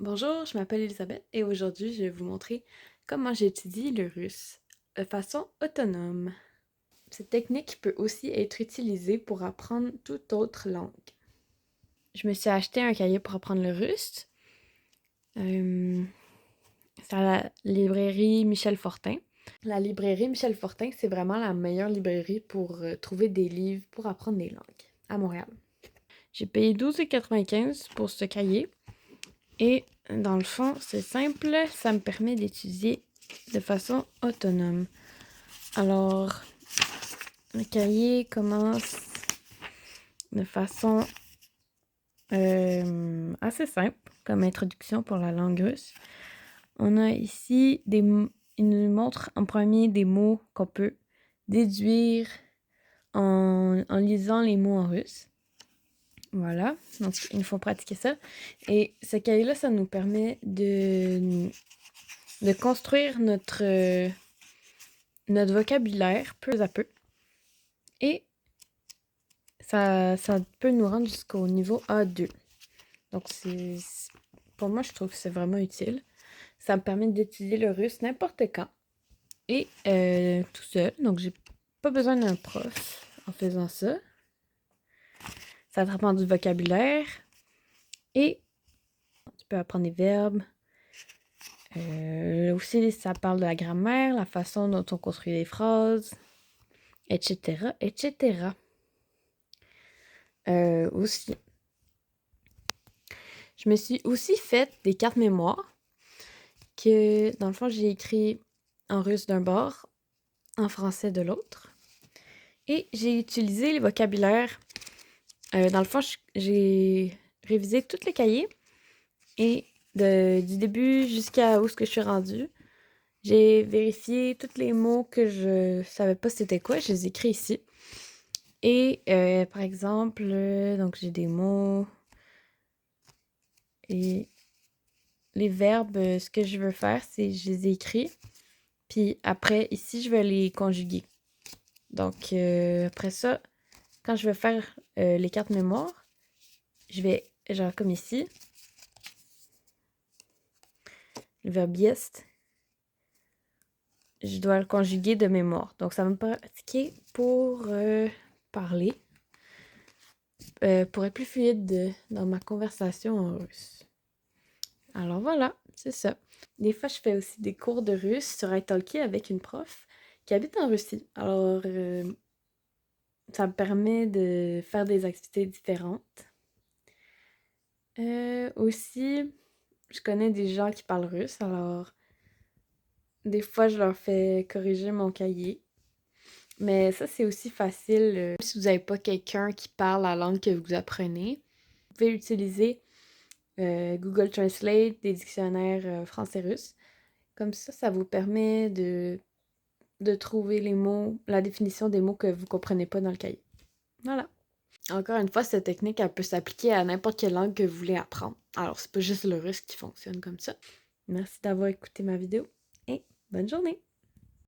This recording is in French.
Bonjour, je m'appelle Elisabeth et aujourd'hui je vais vous montrer comment j'étudie le russe de façon autonome. Cette technique peut aussi être utilisée pour apprendre toute autre langue. Je me suis acheté un cahier pour apprendre le russe. C'est à la librairie Michel Fortin. La librairie Michel Fortin, c'est vraiment la meilleure librairie pour trouver des livres pour apprendre des langues à Montréal. J'ai payé 12,95 pour ce cahier. Et dans le fond, c'est simple, ça me permet d'étudier de façon autonome. Alors, le cahier commence de façon assez simple, comme introduction pour la langue russe. On a ici il nous montre en premier des mots qu'on peut déduire en lisant les mots en russe. Voilà, donc il nous faut pratiquer ça. Et ce cahier-là, ça nous permet de construire notre vocabulaire peu à peu. Et ça peut nous rendre jusqu'au niveau A2. Donc, pour moi, je trouve que c'est vraiment utile. Ça me permet d'étudier le russe n'importe quand. Et tout seul. Donc, j'ai pas besoin d'un prof en faisant ça. Ça te apprend du vocabulaire. Et tu peux apprendre des verbes. Aussi, ça parle de la grammaire, la façon dont on construit les phrases, etc., etc. Aussi, je me suis aussi fait des cartes mémoire que, dans le fond, j'ai écrit en russe d'un bord, en français de l'autre. Et j'ai utilisé les vocabulaires. Dans le fond, j'ai révisé tout le cahier. Et du début jusqu'à où ce que je suis rendue, j'ai vérifié tous les mots que je savais pas c'était quoi. Je les ai écrits ici. Et par exemple, donc j'ai des mots et les verbes, ce que je veux faire, c'est je les écris. Puis après, ici, je vais les conjuguer. Donc après ça, quand je vais faire les cartes mémoire, je vais, genre comme ici, le verbe jest, je dois le conjuguer de mémoire. Donc ça va me pratiquer pour parler, pour être plus fluide dans ma conversation en russe. Alors voilà, c'est ça. Des fois, je fais aussi des cours de russe sur Italki avec une prof qui habite en Russie. Alors, ça me permet de faire des activités différentes. Aussi, je connais des gens qui parlent russe, alors des fois, je leur fais corriger mon cahier. Mais ça, c'est aussi facile. Si vous n'avez pas quelqu'un qui parle la langue que vous apprenez, vous pouvez utiliser Google Translate, des dictionnaires français-russe. Comme ça vous permet de trouver les mots, la définition des mots que vous ne comprenez pas dans le cahier. Voilà. Encore une fois, cette technique, elle peut s'appliquer à n'importe quelle langue que vous voulez apprendre. Alors, c'est pas juste le russe qui fonctionne comme ça. Merci d'avoir écouté ma vidéo et bonne journée!